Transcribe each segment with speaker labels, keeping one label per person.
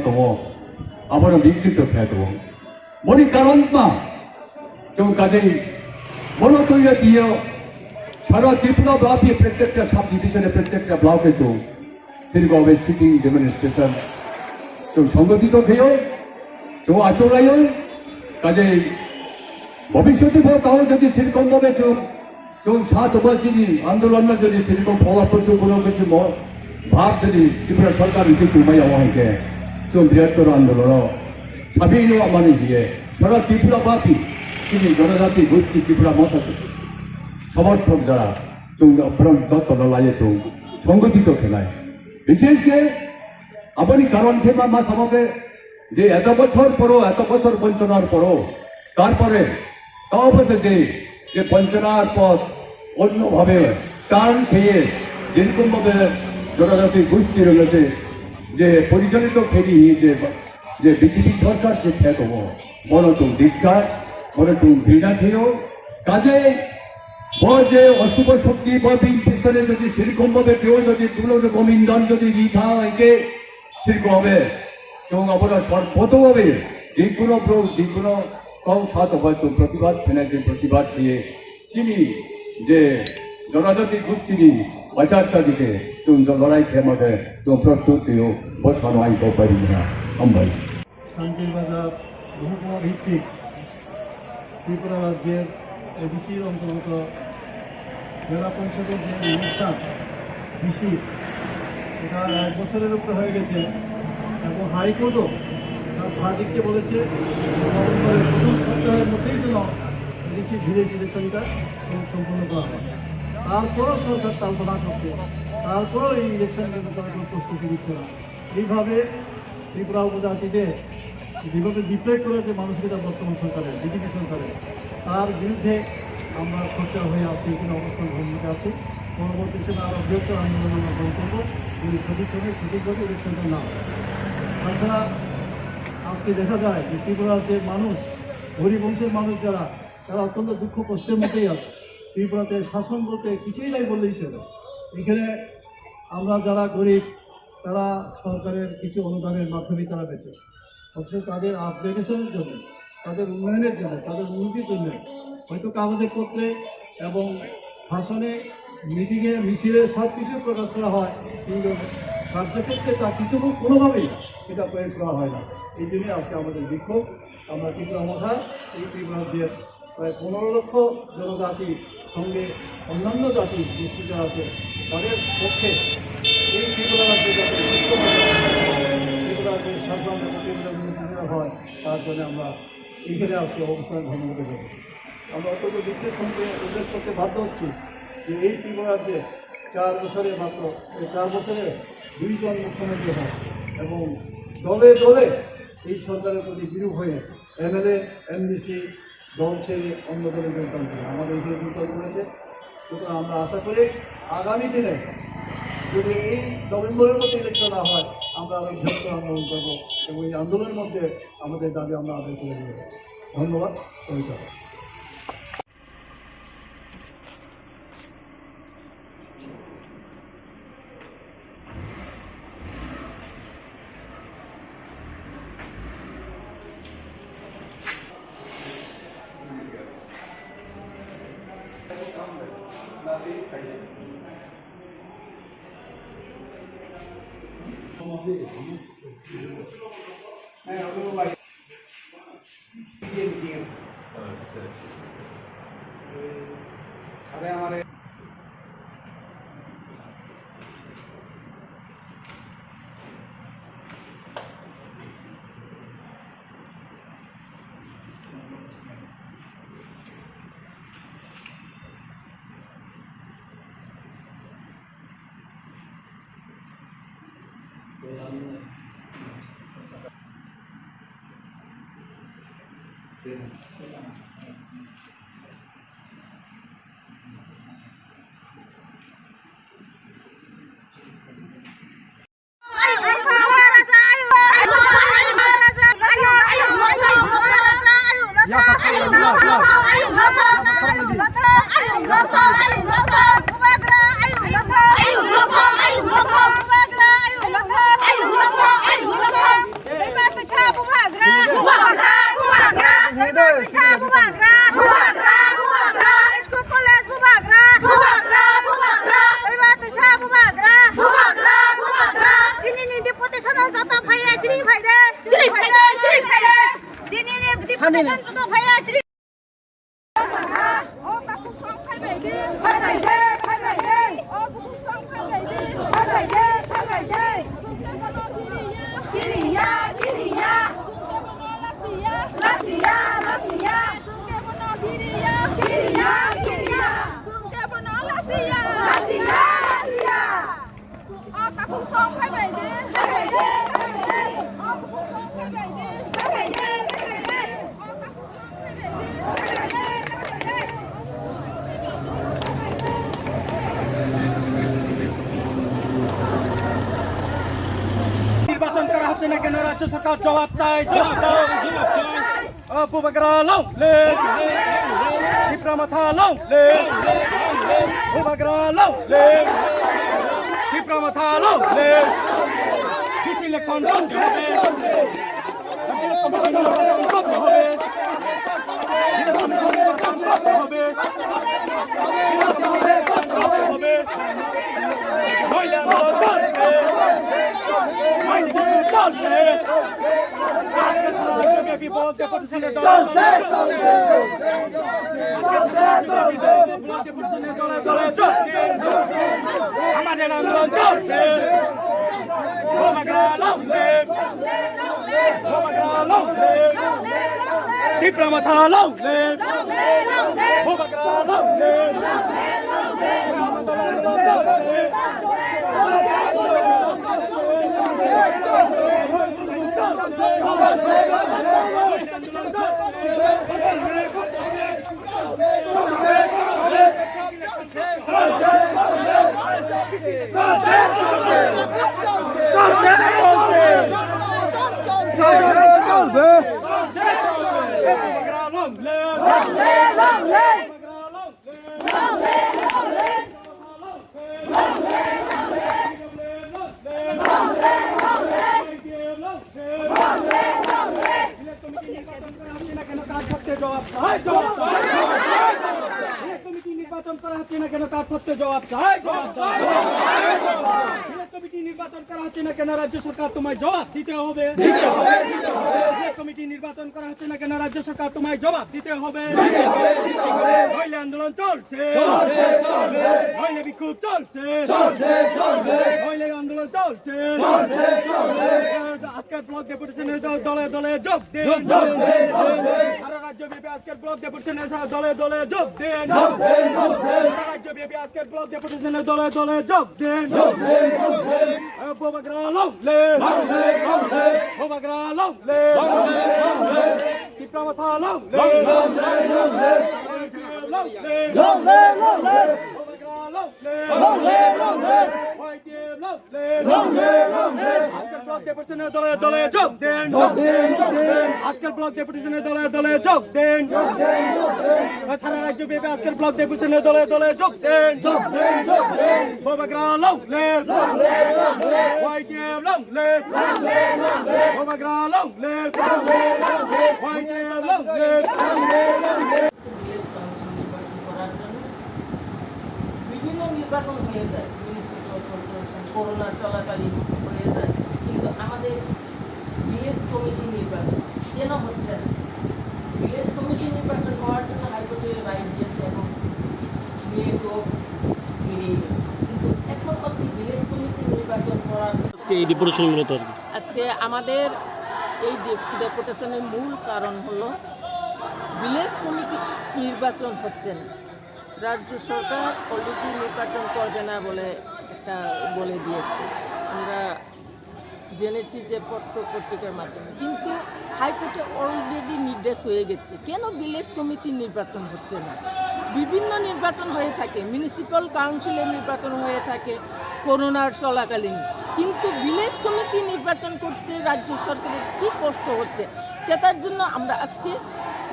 Speaker 1: 또 아버는 민주적 해도 머리 까란마 좀 가져이 뭐로 돌려 뒤어 사라 디프라 바피 프레텍터 삽 디비전의 프레텍터 블라우케 좀 그리고 왜 시팅 데모니스트레이션 좀 선거기도 돼요 좀 아쪽라요 가져이 भविष्य बहुत कहो जब सिलिकॉन में जो सातवासी आंदोलन में जब सिलिकॉन फोड़ा पर जो बोलो कि मो भारत दी त्रिपुरा सरकार इसे तुम्हें यहाँ के जो बृहत्तर आंदोलन सभी लोग हमारे लिए सारा त्रिपुरा बापी किन्हीं जनजाति गोष्ठी त्रिपुरा मत समर्थक जरा जो अपना दत्त लाये जो संगठित खेलाए विशेष के अपनी कारण थे मामा समझे जे ऐसा बच्चों पढ़ो ऐसा बच्चों पंचनार पढ़ो तारपरे তারপরে যে বঞ্চনার পথ অন্যভাবে টার্ন খেয়ে যেরকমভাবে জনজাতি গোষ্ঠী রয়েছে যে পরিচালিত ফেরি যে বিজেপি সরকার যে খ্যাতম মনোযোগ দীক্ষা মনোযোগ ঘৃণা খেয়েও কাজে যে অশুভ শক্তি বা পিছনে যদি সেরকমভাবে কেউ যদি তুলো রকম ইন্ধন যদি রিথা একে সেরকম হবে এবং আমরা সর্বতভাবে যেগুলো कौ सात वर्ष प्रतिवाद फैलाइए प्रतिवाद किए चिनी जे जनजाति गोष्ठी बचाता दिखे तुम जो लड़ाई खेमा है तुम प्रस्तुत हो बहुत सनवाई को पड़ी ना हम भाई
Speaker 2: शांति बाजार बहुमा भित्तिक त्रिपुरा राज्य एडिसी अंतर्गत जिला परिषद इलेक्शन कृषि এটা 1 বছরের উপরে হয়ে গেছে এবং হাইকোর্টও ভার্ডিক্টে বলেছে নভেম্বরের প্রথম সপ্তাহের মধ্যেই যেন এডিসি ভিলেজ ইলেকশনটা সম্পূর্ণ করা হয় তারপরও সরকার তালবানা করছে তারপরও এই ইলেকশনের জন্য তারা কোনো প্রস্তুতি দিচ্ছে না এইভাবে ত্রিপুরা উপজাতিদের যেভাবে ডিপ্রেট করেছে যে মানসিকতা বর্তমান সরকারের বিজেপি সরকারের তার বিরুদ্ধে আমরা সোচ্চার হয়ে আজকে এখানে অবস্থান ভূমিকা আছে পরবর্তী সময় আরও বৃহত্তর আন্দোলন আমরা গ্রহণ করবো যদি সঠিক সময় সঠিকভাবে ইলেকশনটা না হয় তাছাড়া আজকে দেখা যায় যে ত্রিপুরার যে মানুষ হরিবংশের মানুষ যারা তারা অত্যন্ত দুঃখ কষ্টের মধ্যেই আছে ত্রিপুরাতে শাসন বলতে কিছুই নাই বললেই চলে এখানে আমরা যারা গরিব তারা সরকারের কিছু অনুদানের মাধ্যমে তারা বেঁচে অথচ তাদের আপগ্রেডেশনের জন্য তাদের উন্নয়নের জন্য তাদের উন্নতির জন্য হয়তো কাগজে পত্রে এবং ভাষণে মিটিংয়ে মিছিলে সব কিছু প্রকাশ করা হয় কিন্তু কার্যক্ষেত্রে তা কিছু কোনোভাবেই এটা প্রয়োগ করা হয় না এই জন্যই আজকে আমাদের বিক্ষোভ আমরা ত্রিপুরা মথা এই ত্রিপুরা রাজ্যের প্রায় 15 লক্ষ জনজাতির সঙ্গে অন্যান্য জাতি গোষ্ঠী যারা আছে তাদের পক্ষে এই ত্রিপুরা রাজ্যে যাতে ত্রিপুরা রাজ্যের শাসন হয় তার জন্য আমরা এইখানে আজকে অবস্থান ধন্যবাদ দেব আমরা অত্যন্ত দুঃখের সঙ্গে উল্লেখ করতে বাধ্য হচ্ছি যে এই ত্রিপুরা রাজ্যে 4 বছরে মাত্র 4 বছরে 2 জন মুখ্যমন্ত্রী হয় এবং দলে দলে এই সরকারের প্রতি বিরূপ হয়ে এমএলএ এমডিসি দল ছেড়ে অন্য দলে যোগদান করে আমাদের এখানে যোগদান করেছে সুতরাং আমরা আশা করি আগামী দিনে যদি এই নভেম্বরের মধ্যে ইলেকশন না হয় আমরা আরও বৃহত্তর আন্দোলন করবো এবং এই আন্দোলনের মধ্যে আমাদের দাবি আমরা আদায় করে দেব ধন্যবাদ কবিতা हमारे
Speaker 3: ভাইয়া চিনি ভাইরা চিনি ভাইরা চিনি ভাইরা দিনে ডিপুটেশন কত ভাইয়া চিনি ও তাকু সং খাই বাইদে খাই বাইদে খাই বাইদে ও বুকু সং খাই বাইদে খাই বাইদে খাই বাইদে কিরিয়া কিরিয়া লাসিয়া লাসিয়া সুকে বনো কিরিয়া কিরিয়া কিরিয়া সুকে বনো লাসিয়া লাসিয়া লাসিয়া ও তাকু সং খাই বাইদে খাই বাইদে খাই বাইদে ও বুকু সং খাই বাইদে খাই বাইদে খাই বাইদে ও তাকু সং খাই বাইদে খাই বাইদে
Speaker 4: নির্বাচন করা হচ্ছে না কেন রাজ্য সরকার জবাব চাই জবাব দাও আবু বকর লাও লে ত্রিপুরা লাও লে আবু বকর লাও লে ত্রিপুরা লাও লে দিস ইলেকশন করতে হবে করতে হবে করতে হবে মহিলা করতে আমাদের আন্দোলন চলছে ত্রিপুরা মাথা লৌলে নির্বাচন করা হচ্ছে না কেন তার সত্ত্বে জবাব চাই কমিটি নির্বাচন করা হচ্ছে না কেন রাজ্য সরকার তোমায় জবাব দিতে হবে কমিটি নির্বাচন করা হচ্ছে না কেন রাজ্য সরকার তোমায় জবাব দিতে হবে মহিলা আন্দোলন চলছে মহিলা বিক্ষোভ চলছে মহিলা আন্দোলন চলছে আজকের ব্লক ডেপুটেশনের দলে দলে যোগ দিন সারা রাজ্যব্যাপী আজকের ব্লক ডেপুটেশনের দলে দলে যোগ দিন রাজ্যব্যাপী আজকের ব্লক ডেপুটেশনের দলে দলে যোগ দিন ত্রিপুরা দলে দলে যোগ দেন আজকের ব্লক ডেপুটেশনের দলে দলে যোগ দেন সারা রাজ্য ব্যাপী আজকের ব্লক ডেপুটেশনের দলে দলে যোগ দেন
Speaker 5: বিভিন্ন নির্বাচন হয়ে যায় মিউনিসিপ্যাল কর্পোরেশন করোনার চলাকালীন হয়ে যায় কিন্তু আমাদের বিএস কমিটি নির্বাচন কেন হচ্ছে না বিএস কমিটি নির্বাচন হওয়ার জন্য হাইকোর্টের রায় দিয়েছে এবং নিয়ে তো বেরিয়ে গেছে কিন্তু এখন অব্দি বিএস কমিটি নির্বাচন করার আজকে আমাদের এই ডেপুটেশনের মূল কারণ হলো ভিলেজ কমিটি নির্বাচন হচ্ছে না রাজ্য সরকার অলরেডি নির্বাচন করবে না বলে একটা বলে দিয়েছে আমরা জেনেছি যে পত্রিকার মাধ্যমে কিন্তু হাইকোর্টে অলরেডি নির্দেশ হয়ে গেছে কেন ভিলেজ কমিটি নির্বাচন হচ্ছে না বিভিন্ন নির্বাচন হয়ে থাকে মিউনিসিপ্যাল কাউন্সিলের নির্বাচন হয়ে থাকে করোনার চলাকালীন কিন্তু ভিলেজ কমিটি নির্বাচন করতে রাজ্য সরকারের কী কষ্ট হচ্ছে সেটার জন্য আমরা আজকে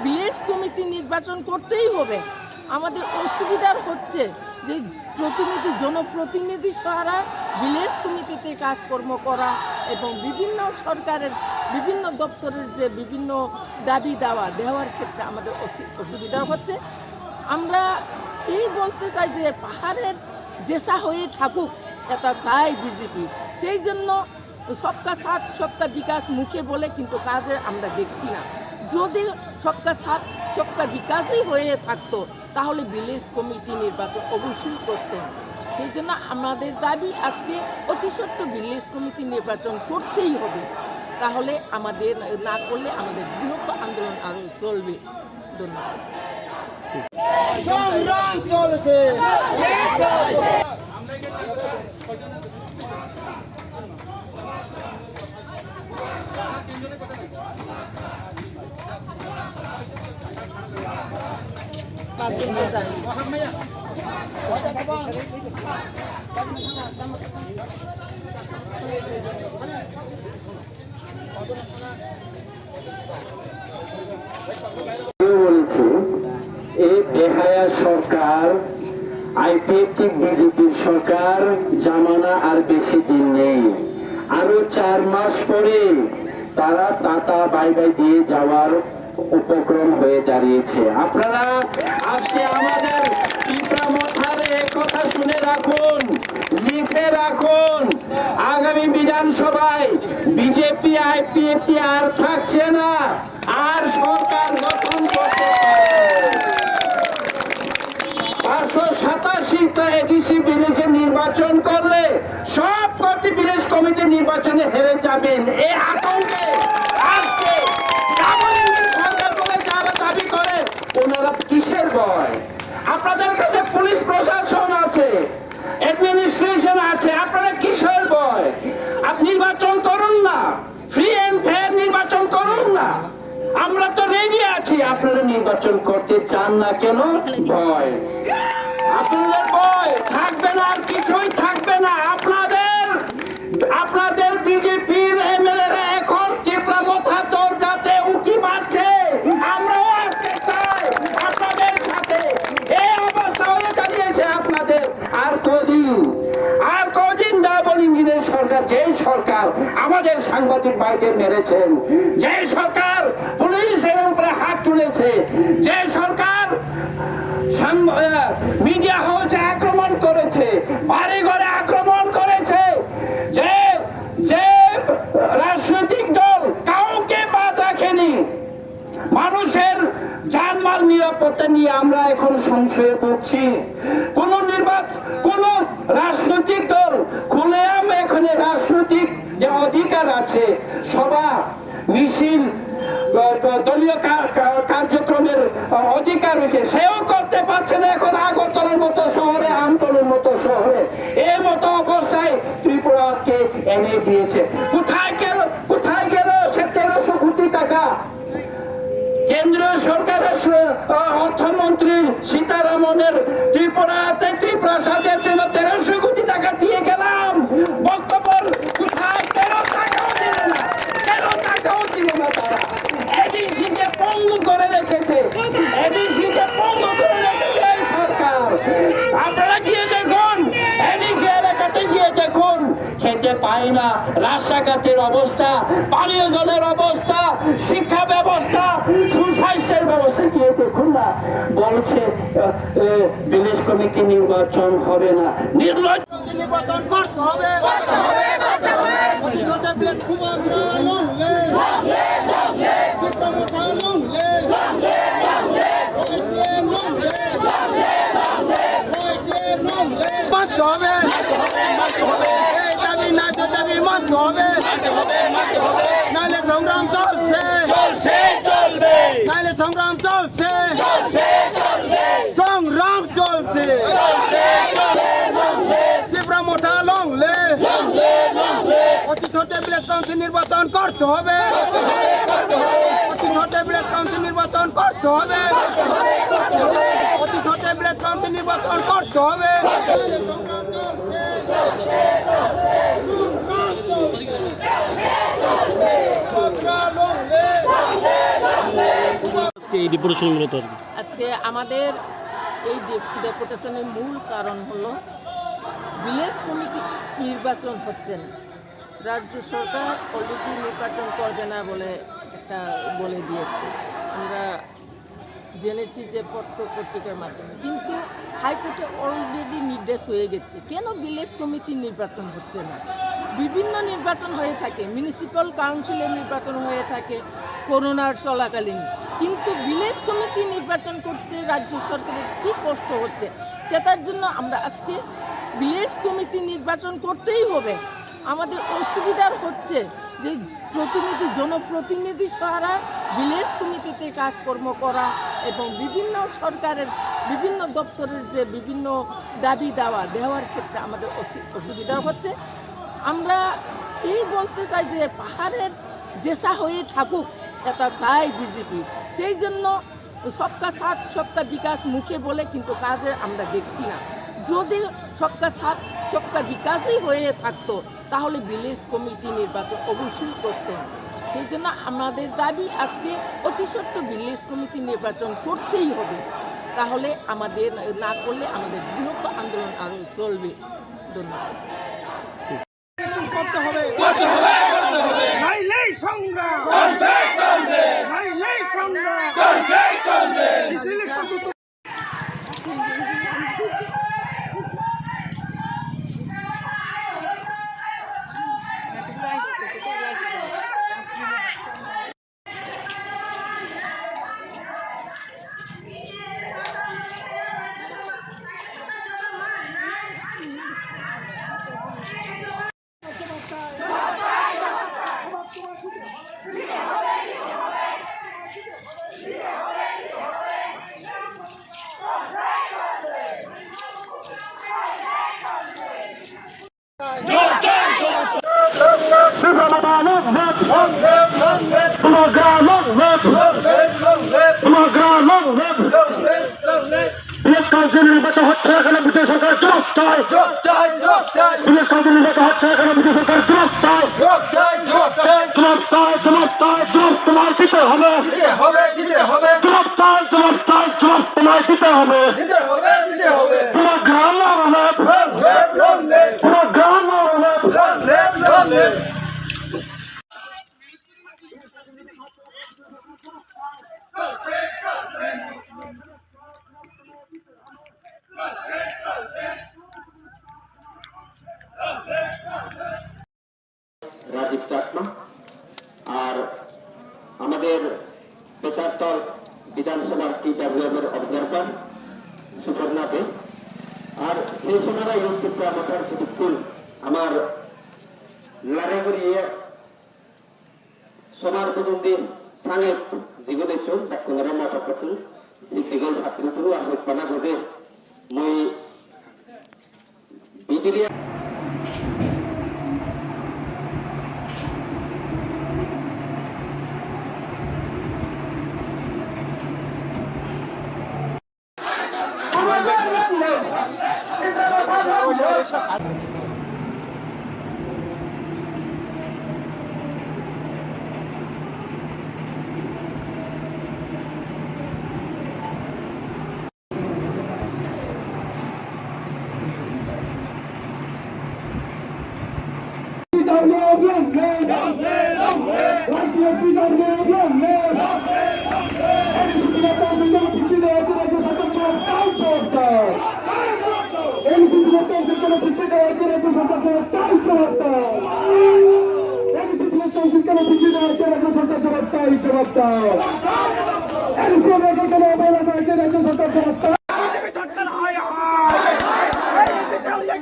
Speaker 5: ভিলেজ কমিটি নির্বাচন করতেই হবে আমাদের অসুবিধার হচ্ছে যে জনপ্রতিনিধি ছাড়া ভিলেজ কমিটিতে কাজকর্ম করা এবং বিভিন্ন সরকারের বিভিন্ন দপ্তরের যে বিভিন্ন দাবি দেওয়ার ক্ষেত্রে আমাদের অসুবিধা হচ্ছে আমরা এই বলতে চাই যে পাহাড়ের জেসা হয়ে থাকুক সেটা চাই বিজেপি সেই জন্য সবকা সাথ সবকা বিকাশ মুখে বলে কিন্তু কাজে আমরা দেখছি না। যদি সবকা সাথ সবকা বিকাশই হয়ে থাকতো তাহলে ভিলেজ কমিটি নির্বাচন অবশ্যই করতেন। সেই জন্য আমাদের দাবি আজকে অতি সত্য ভিলেজ কমিটি নির্বাচন করতেই হবে। তাহলে আমাদের না করলে আমাদের বৃহত্তর আন্দোলন আরও চলবে। ধন্যবাদ।
Speaker 2: সংগ্রাম চলছে।
Speaker 6: বলছি এই বেহায়া সরকার আইপিএফটি বিজেপির সরকার জামানা আর বেশি দিন নেই, আরো 4 মাস পরে তারা টাটা বাই বাই দিয়ে যাওয়ার উপক্রম হয়ে দাঁড়িয়েছে। আপনারা আজকে আমাদের পিপরামথারে কথা শুনে রাখুন, লিখে রাখুন, আগামী বিধানসভায় বিজেপি আইপিএফটি আর থাকছে না, আর সরকার গঠন করতে পারে। 587টা এডিসি ভিলেজে নির্বাচন করলে সব কটি ভিলেজ কমিটি নির্বাচনে হেরে যাবেন। এই আতঙ্কে আজকে সরকার বলে যারা দাবি করে ওনারা কিসের ভয়? আপনাদের কাছে পুলিশ প্রশাসন আছে, অ্যাডমিনিস্ট্রেশন আছে, আপনারা কিসের ভয়? আপনি নির্বাচন করুন না, ফ্রি এন্ড ফেয়ার নির্বাচন করুন না। আমরা তো রেডি আছি। আপনারা নির্বাচন করতে চান না কেন? ভয়। আপনাদের ভয় থাকবে না, আর কিছুই থাকবে না। আপনাদের বিজেপির এমএলএরা এখন তীব্রমথা দরজাতে উঁকি মারছে। আমরাও আসতে চাই আপনাদের সাথে। এই অবস্থা হয়ে দাঁড়িয়েছে আপনাদের। আর কদিন ডাবল ইঞ্জিনের সরকার, যে সরকার আমাদের সাংবাদিক ভাইদের মেরেছেন, যে সরকার পুলিশের উপরে হাত তুলেছে, যে সরকার মিডিয়া হাউসে আক্রমণ করেছে, বাড়ি ঘরে আক্রমণ করেছে, যে রাজনৈতিক দল কাউকে বাদ রাখেনি। মানুষের জানমাল নিরাপত্তা নিয়ে আমরা এখন সংশয়ে পড়ছি। কোন রাজনৈতিক দল খুলেআম এখানে রাজনৈতিক যে অধিকার আছে, সভা মিছিল দলীয় কার্যক্রমের অধিকার রয়েছে, সেও করতে পারছে না এখন আগরতলার মতো শহরে, আমতলের মতো শহরে। এই মতো অবস্থায় ত্রিপুরাকে এনে দিয়েছে। কোথায় গেল সে 1300 কোটি টাকা? কেন্দ্রীয় সরকারের অর্থমন্ত্রী সীতারামনের ত্রিপুরাতে ত্রিপ্রাসাদের জন্য 1300 কোটি টাকা দিয়ে গেলাম, বক্তব্য কোথায়? 13 টাকাও দিল না তারা। এডিসিকে পঙ্গু করে রেখেছে এই সরকার। আপনারা গিয়ে দেখুন, এডিসি এলাকাতে গিয়ে দেখুন, খেতে পায় না, রাস্তাঘাটের অবস্থা, পানীয় জলের অবস্থা, শিক্ষা ব্যবস্থা, সুস্বাস্থ্যের ব্যবস্থা গিয়ে দেখুন না। বলছে ভিলেজ কমিটি নির্বাচন হবে না।
Speaker 2: নির্বাচন করতে হবে। মানতে হবে, এই দাবি ন্যায্য দাবি মানতে হবে, নাহলে সংগ্রাম চলছে, নাহলে সংগ্রাম চলছে, সংগ্রাম চলছে। তীব্রমথা লংলে অতি ছোট ভিলেজ কাউন্সিল নির্বাচন করতে হবে, অতি ছোট ভিলেজ কাউন্সিল নির্বাচন করতে হবে, অতি ছোট ভিলেজ কাউন্সিল নির্বাচন করতে হবে।
Speaker 5: আজকে আমাদের এই ডেপুটেশনের মূল কারণ হলো ভিলেজ কমিটি নির্বাচন হচ্ছে না। রাজ্য সরকার অলরেডি নির্বাচন করবে না বলে একটা বলে দিয়েছে, আমরা জেনেছি যে পত্রিকার মাধ্যমে। কিন্তু হাইকোর্টে অলরেডি নির্দেশ হয়ে গেছে, কেন ভিলেজ কমিটি নির্বাচন হচ্ছে না? বিভিন্ন নির্বাচন হয়ে থাকে, মিউনিসিপ্যাল কাউন্সিলের নির্বাচন হয়ে থাকে করোনার চলাকালীন, কিন্তু ভিলেজ কমিটি নির্বাচন করতে রাজ্য সরকারের কী কষ্ট হচ্ছে, সেটার জন্য আমরা আজকে ভিলেজ কমিটি নির্বাচন করতেই হবে। আমাদের অসুবিধার হচ্ছে যে জনপ্রতিনিধি ছাড়া ভিলেজ কমিটিতে কাজকর্ম করা এবং বিভিন্ন সরকারের বিভিন্ন দপ্তরের যে বিভিন্ন দাবি দেওয়ার ক্ষেত্রে আমাদের অসুবিধা হচ্ছে। আমরা এই বলতে চাই যে পাহাড়ের যেসা হয়ে থাকুক সেটা চাই বিজেপি, সেই জন্য সবকা সাথ সবকা বিকাশ মুখে বলে কিন্তু কাজে আমরা দেখছি না। যদি সবকা সাথ সবকা বিকাশই হয়ে থাকতো তাহলে ভিলেজ কমিটি নির্বাচন অবশ্যই করতেন। সেই জন্য আমাদের দাবি আজকে অতি সত্ত্ব ভিলেজ কমিটি নির্বাচন করতেই হবে, তাহলে আমাদের না করলে আমাদের বৃহৎ আন্দোলন আরও চলবে। ধন্যবাদ।
Speaker 6: ভিলেজ কাউন্সিল নির্বাচন হচ্ছে এখানে বিজেপি সরকার জবাব চায়। ভিলেজ কাউন্সিল নির্বাচন হচ্ছে এখানে বিজেপি সরকার জবাব চায়। জবাব তোমায় দিতে হবে। জবাব তোমায় দিতে হবে। পুরো গ্রাম রাজীব চাকমা আর আমাদের পেচারতল বিধানসভার TWM এর অবজারভার সুপর্ণা বে আর সেই সময় ইউটিউব আমাদের যদি ফুল আমার লারেগুড়িয়ে সোমার বুদুন্দিন সাঙেত জীবনে চল ডাক্তার মাতা পাতুল সিদ্দিগল ভাতৃতুরু আহমেদ পানা গজে মই বিদিরিয়া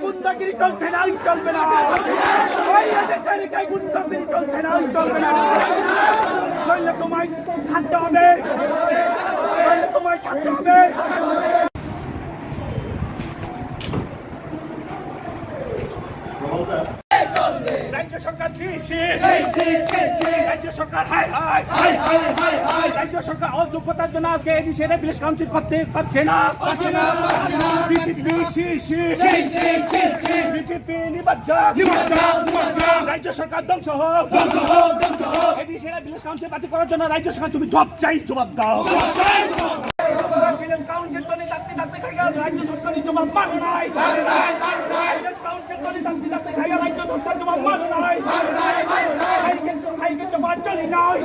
Speaker 4: গুন্ডাগিরি চলছে না, চলবে না। গুন্ডাগিরি চলছে না, চলবে না। নইলে তোমায় ছাড়তে হবে, তোমায় ছাড়তে হবে। রাজ্য সরকার রাজ্য সরকার রাজ্য সরকার অযোগ্যতার জন্য আজকে এডিসি ভিলেজ কাউন্সিল করতে পারছে না। বিজেপি নির্বাচন, রাজ্য সরকার ধ্বংস হোক। এডিসি ভিলেজ কাউন্সিল বাতিল করার জন্য রাজ্য সরকার তুমি জবাব দাও। ভিলেজ কাউন্সিল তো ডাকতে ডাকতে খাইয়া রাজ্য সরকারের জবাব মানো নাই। ভিলেজ কাউন্সিল তো ডাকতে খাইয়া রাজ্য সরকার জবাব মানো নাই। হাইকে জবাব চলি নাই,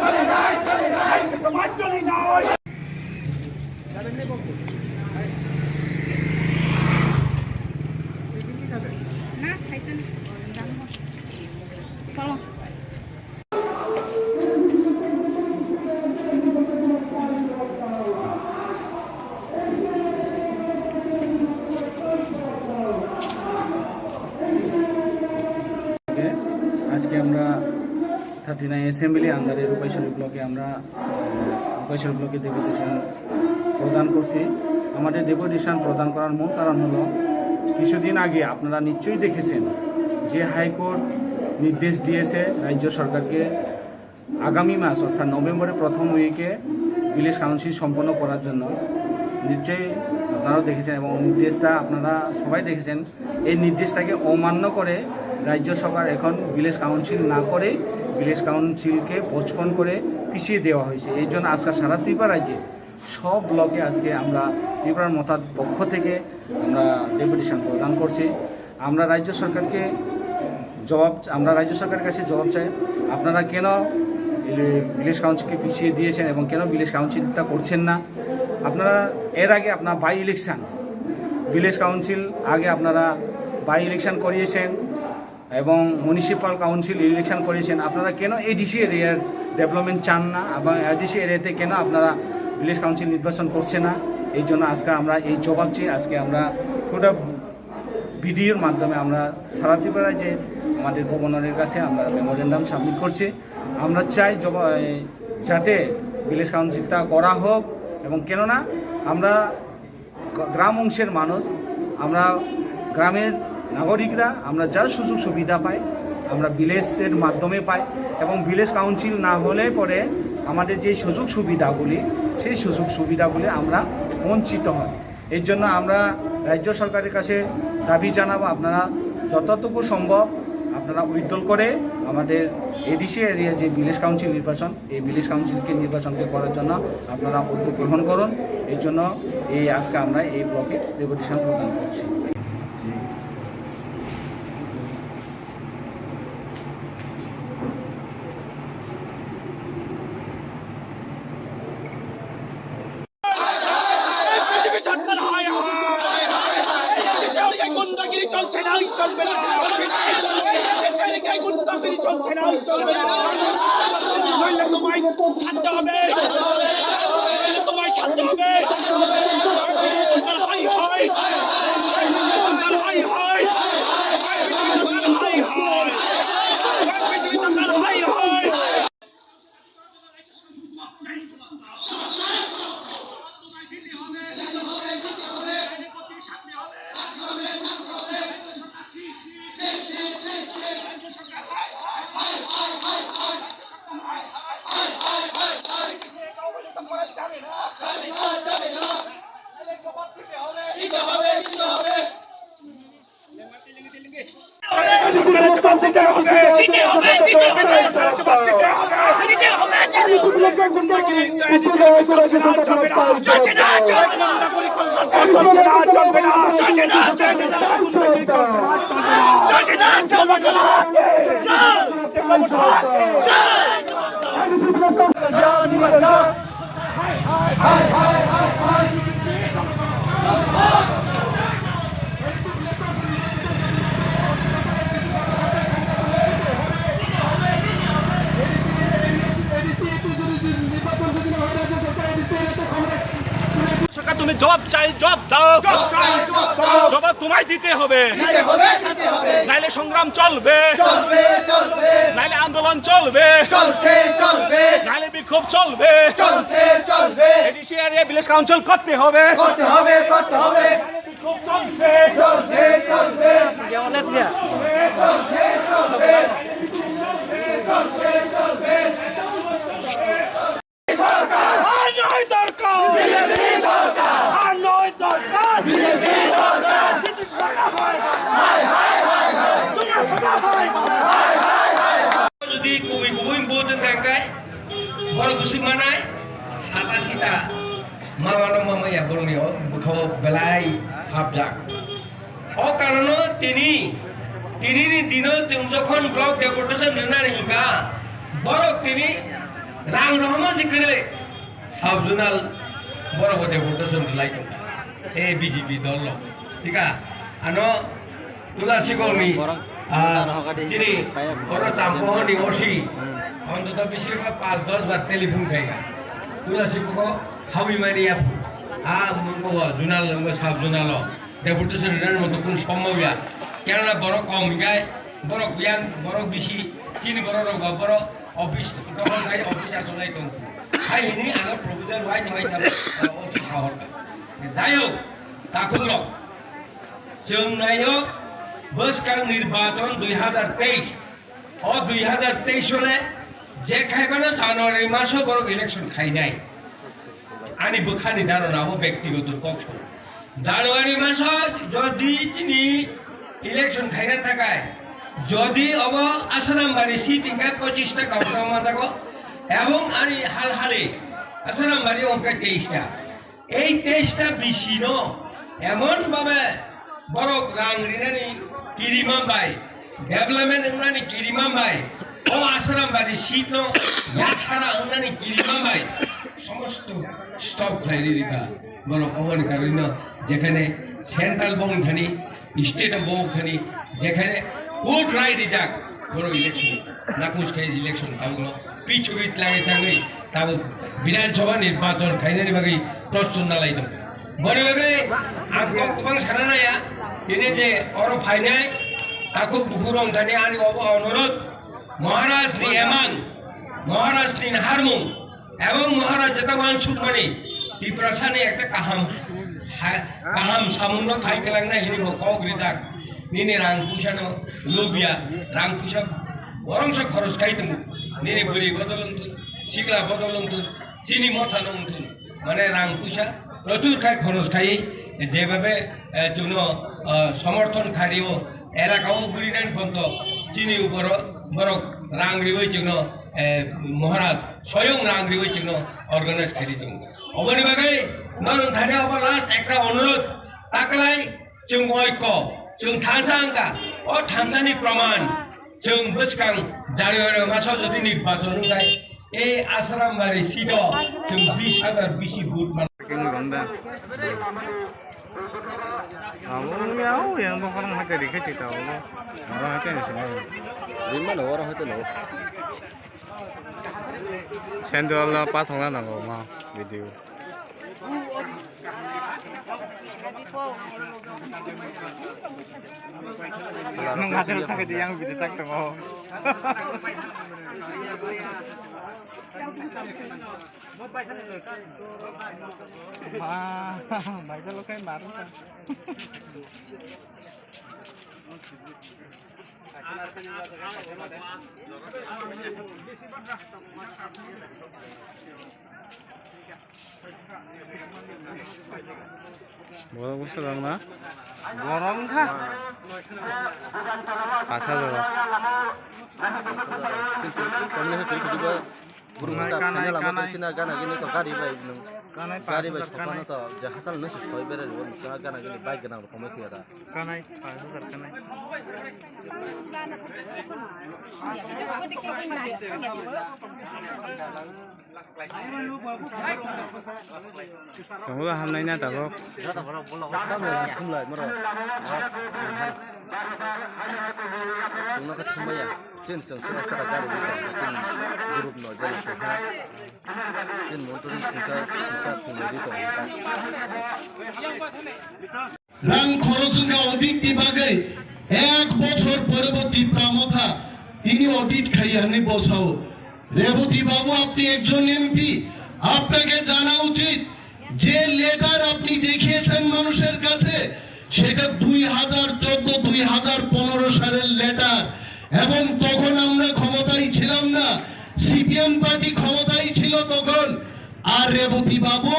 Speaker 4: হাইকে জবাব চলি নাই। না খাইতে
Speaker 3: চলো
Speaker 7: আজকে আমরা 39 অ্যাসেম্বলি আন্ডারে রূপাইশালী ব্লকে আমরা রূপাইশালী ব্লকে ডেপুটেশন প্রদান করছি। আমাদের ডেপুটেশন প্রদান করার মূল কারণ হলো কিছুদিন আগে আপনারা নিশ্চয়ই দেখেছেন যে হাইকোর্ট নির্দেশ দিয়েছে রাজ্য সরকারকে আগামী মাস অর্থাৎ নভেম্বরের প্রথম উইকে ভিলেজ কাউন্সিল সম্পন্ন করার জন্য। নিশ্চয়ই আপনারাও দেখেছেন এবং নির্দেশটা আপনারা সবাই দেখেছেন। এই নির্দেশটাকে অমান্য করে রাজ্য সরকার এখন ভিলেজ কাউন্সিল না করে ভিলেজ কাউন্সিলকে পোস্টপোন করে পিছিয়ে দেওয়া হয়েছে। এই জন্য আজকে সারা ত্রিপুরা রাজ্যে সব ব্লকে আজকে আমরা ত্রিপুরার মতার পক্ষ থেকে আমরা ডেপুটেশন প্রদান করছি। আমরা রাজ্য সরকারের কাছে জবাব চাই, আপনারা কেন ভিলেজ কাউন্সিলকে পিছিয়ে দিয়েছেন এবং কেন ভিলেজ কাউন্সিলটা করছেন না। আপনারা এর আগে আপনার বাই ইলেকশান ভিলেজ কাউন্সিল আগে আপনারা বাই ইলেকশান করিয়েছেন এবং মিউনিসিপ্যাল কাউন্সিল ইলেকশন করেছেন। আপনারা কেন এডিসি এরিয়ার ডেভেলপমেন্ট চান না এবং এডিসি এরিয়াতে কেন আপনারা ভিলেজ কাউন্সিল নির্বাচন করছে না? এই জন্য আজকে আমরা এই জবাব চেয়ে আজকে আমরা পুরো ভিডিওর মাধ্যমে আমরা সারা ত্রিপুরায় যে আমাদের গভর্নরের কাছে আমরা মেমোরেন্ডাম সাবমিট করছি। আমরা চাই যাতে ভিলেজ কাউন্সিলটা করা হোক এবং কেননা আমরা গ্রাম অংশের মানুষ, আমরা গ্রামের নাগরিকরা আমরা যা সুযোগ সুবিধা পাই আমরা ভিলেজের মাধ্যমে পাই এবং ভিলেজ কাউন্সিল না হলে পরে আমাদের যে সুযোগ সুবিধাগুলি সেই সুযোগ সুবিধাগুলি আমরা বঞ্চিত হই। এর জন্য আমরা রাজ্য সরকারের কাছে দাবি জানাবো, আপনারা যতটুকু সম্ভব আপনারা উইথড্রল করে আমাদের এডিসি এরিয়া যে ভিলেজ কাউন্সিল নির্বাচন, এই ভিলেজ কাউন্সিলকে নির্বাচনকে করার জন্য আপনারা উদ্যোগ গ্রহণ করুন। এই জন্য আজকে আমরা এই ব্লকে ডেপুটেশন প্রদান করছি।
Speaker 4: গুন্ডাগিরি চলছে না, চলবে না, গুন্ডাগিরি চলছে না, চলবে না, নইলে তোমায় ছাড়তে হবে, তোমায় ছাড়তে হবে। High high high high high high তুমি জবাব চাই, জবাব দাও, জবাব তোমায় দিতে হবে, নাইলে সংগ্রাম চলবে, নাইলে আন্দোলন চলবে, নাইলে বিক্ষোভ চলবে, এডিসি এরিয়া ভিলেজ কাউন্সিল করতে হবে, বিক্ষোভ চলবে,
Speaker 8: যদি কুমিন বহুত থাকায় বড় গুসি মানায় সাতা সিতা মামানো মামাইয়া বলনি বুখাও বেলাই হাবজাক ও কারণ তিনি দিন যখন ব্লক ডেপুটেশন নির্ণয় হিকা বড় তিনি রাং রহমান যেখানে সাব জোনাল বড় ডেপুটেশন লাইক এই বিজেপি দল ঠিক আছে আনো তুলা শিকলমি তিনি বড় চাম্পহনি অসি অন্তত বেশিরভাগ 5-10 বার টেলিফোন খাইগা তুলা শিক্ষক হাবি মারিয়া জুনাল সাব জুনাল ডেপুটেশনের মতো কোন সম্ভবিয়া কেননা বড় কম গায় বড় জ্ঞান বড় বেশি চিনি বড় রোগ বড় অফিস তখন খাই অফিস আসলাই দं খাই হিনি আগে প্রপোজাল হয় নয় অতি শহর যাই হোক তাকুল जों नायो बोसकां निर्वाचन 2023 और 2023 হলে যে খাইবানো জানুয়ারি মাসে বড় ইলেকশন খাই নাই আনি বখানি ধারণা ও ব্যক্তিগত কক্ষ জানুয়ারি মাসে যদি তিনি ইলেকশন খাই না থাকায় যদি অব আসারামবাড়ি সিট ইনকা 25টা গাঁও থাকো এবং আনি হালহালি আসারামবাড়ি অঙ্কা 23টা এই 23টা বেশি ন এমন ভাবে বড় রাং রিনানি কিরিমামবাই ডেভেলপমেন্ট উনানি কিরিমামবাই ও আসারামবাড়ি সিট ন ইয়াছাড়া উনানি কিরিমামবাই সমস্ত স্টপ খাইরি রেখা বড় অহন কারণ যেখানে সেন্ট্রাল বংখানি স্টেট বংখানি যেখানে কোর্ট রায় রিজাক বড় ইলেকশন নাকুশ খাই ইলেকশন তাবগুলো পিছু পিট লাগে থাকবে তাব বিধানসভা নির্বাচন খাইনানি বাকি প্রশ্ন নালাই দं মনে ভাবে আজকে গোबां সানা নায়া দিনে যে অর ফাইনাই তাকু বুকুরং থানি আনি অনুরোধ মহারাজনি এমাং মহারাজনি হারমুং এবং মহারাজ জেতামান সুকমানি ত্রিপ্রাসানি একটা কাহাম সামুন্য খাই কেলাংনা হিনি কগ্রি দাগ নিনে রাং পুষানো লোবিয়া রাং পুষা বরংস খরচ খাইতুম নিনে বুড়ি বদলন্তুন শিকলা বদলন্তুন চিনি মথা নন্তুন মানে রাং পুষা প্রচুর খাই খরচ খাই যেভাবে জন্য সমর্থন খারিও এলাকাও বুড়িনান পর্যন্ত চিনি উপর বড় রাংরি ওই জন্য মহারাজ স্বয়ং রাংরি ওই জন্য অর্গানাইজ খারি দं অবনি বাগে নরম থানে অবর লাস্ট একটা অনুরোধ তাকলাই जों ঐক্য जों थांसांगा ও थांसानि प्रमाण जों बोसकां जानुवारि मासाव जुदि निर्वाचन जाय এই আসারামবাড়ি সিট जों 20,000 বেশি vote
Speaker 9: Kini ronda. Kamu ya, yang orang hati dikit kita, orang hati ni semua. Di mana orang hati lo? Sendal lah pasang lah nanggo mah video. Mengajar tak ada yang video tak tahu. Baiklah lo kayak baru kan. Borong bos sedang na? Borong kah? Pasal lo. Kami itu juga burung kanai kanai Cina gana gini to gari baik nung gari baik sopan to jahatal nasi soy bere bon Cina gana gini baik gana komai tiada kanai pasal kanai kamu lah hamnai na talo kamu thumlai maro tungna ka thumaya chen chang sura sara gari bisa chen group no jali seha chen motoring puja thumai dito
Speaker 6: Rang খরচুঙ্গা audit বিভাগে 1 বছর পরবর্তী প্রামথা তিনি audit খাইয়ানি বসাও রেবতী বাবু আপনি একজন MP আপনাকে জানা উচিত যে লেটার আপনি দেখিয়েছেন মানুষের কাছে সেটা 2014-2015 সালের লেটার এবং তখন আমরা ক্ষমতায় ছিলাম না সিপিএম পার্টি ক্ষমতায় ছিল তখন আর রেবতী বাবু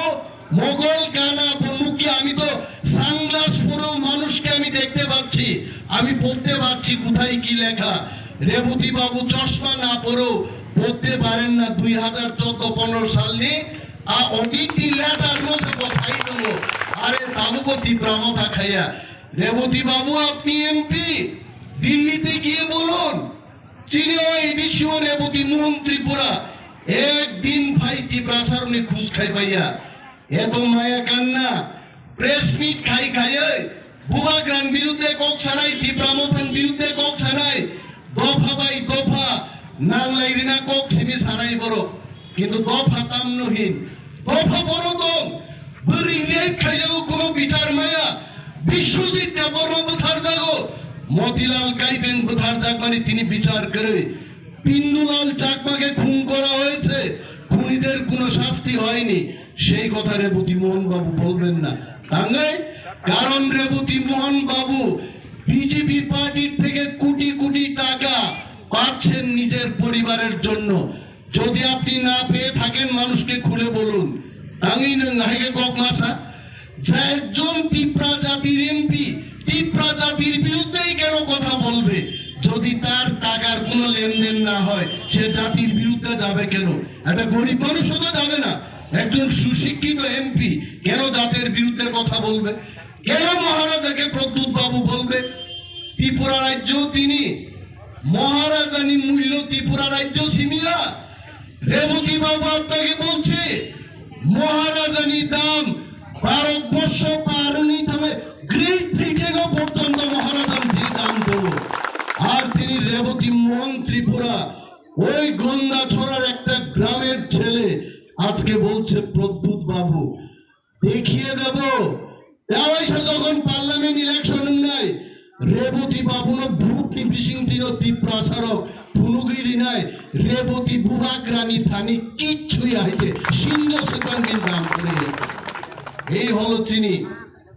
Speaker 6: মোগল গানা বলুকি আমি তো সানগ্লাস পরেও মানুষকে আমি দেখতে পাচ্ছি আমি পড়তে পাচ্ছি কোথায় কি লেখা রেবতী বাবু চশমা না পরেও পড়তে পারেন না 2014-15 সালে অডিট লেটার মধ্যে বসাই দেবো আরে বাবুকে তীব্রমতা খাইয়া রেবতী বাবু আপনি এমপি দিল্লিতে গিয়ে বলুন চিনিও এডিশিও রেবতী মোহন ত্রিপুরা একদিন ভাই তীব্রাসারণে খুশ খাই পাইয়া এত মায়া কান্না প্রেস মিট খাই খাইয়ে
Speaker 10: বুবাগ্রান বিরুদ্ধে কক সানাই তীব্রামথান বিরুদ্ধে কক সানাই দফা বাই দফা নাংলাই রিনা কক সিমি সানাই বড় কিন্তু দফা তামনহীন দফা বড় দল বরি রেট খাইও কোনো বিচার মায়া বিশ্বজিৎ দেববর্মা বুথার জাগো মতিলাল গাইবেন বুথার জাগ মানে তিনি বিচার করে পিন্ডুলাল চাকমাকে খুন করা হয়েছে খুনিদের কোনো শাস্তি হয়নি সেই কথা রেবতী মোহন বাবু বলবেন না টাঙ্গাই কারণ রেবতী মোহন বাবু বিজেপি পার্টির থেকে কোটি কোটি টাকা পাচ্ছেন নিজের পরিবারের জন্য যদি আপনি না পেয়ে থাকেন মানুষকে খুলে বলুন টাঙ্গি নাহিকে কক মাসা যে একজন তিপ্রা জাতির এমপি তিপ্রা জাতির বিরুদ্ধেই কেন কথা বলবে যদি তার টাকার কোনো লেনদেন না হয় সে জাতির বিরুদ্ধে যাবে কেন একটা গরিব মানুষও তো যাবে না একজন সুশিক্ষিত এমপি কেন জাতির বিরুদ্ধে কথা বলবে কেন মহারাজাকে প্রদ্যুৎ বাবু বলবে ত্রিপুরা রাজ্য তিনি মহারাজানি মূল্য ত্রিপুরা রাজ্য সিমিয়া রেবতী বাবু আপনাকে বলছে মহারাজানি দাম ভারতবর্ষ পারুনি তবে গ্রেট ব্রিটেনও পর্যন্ত মহারাজানি দাম দেব আর তিনি রেবতী মোহন ত্রিপুরা ওই গন্ডা ছড়ার একটা গ্রামের ছেলে আজকে বলছে প্রদ্যুৎ বাবু দেখিয়ে দেব দেওয়াইছে যখন পার্লামেন্ট ইলেকশন নাই রেবতী বাবু ন ভূত নিবিসিং দিন ত্রিপুরা সারক ফুনুগিরি নাই রেবতী বুবাগ্রানি থানি কিচ্ছুই আইছে সিংহ সেতাঙ্গির দাম করে এই হলো চিনি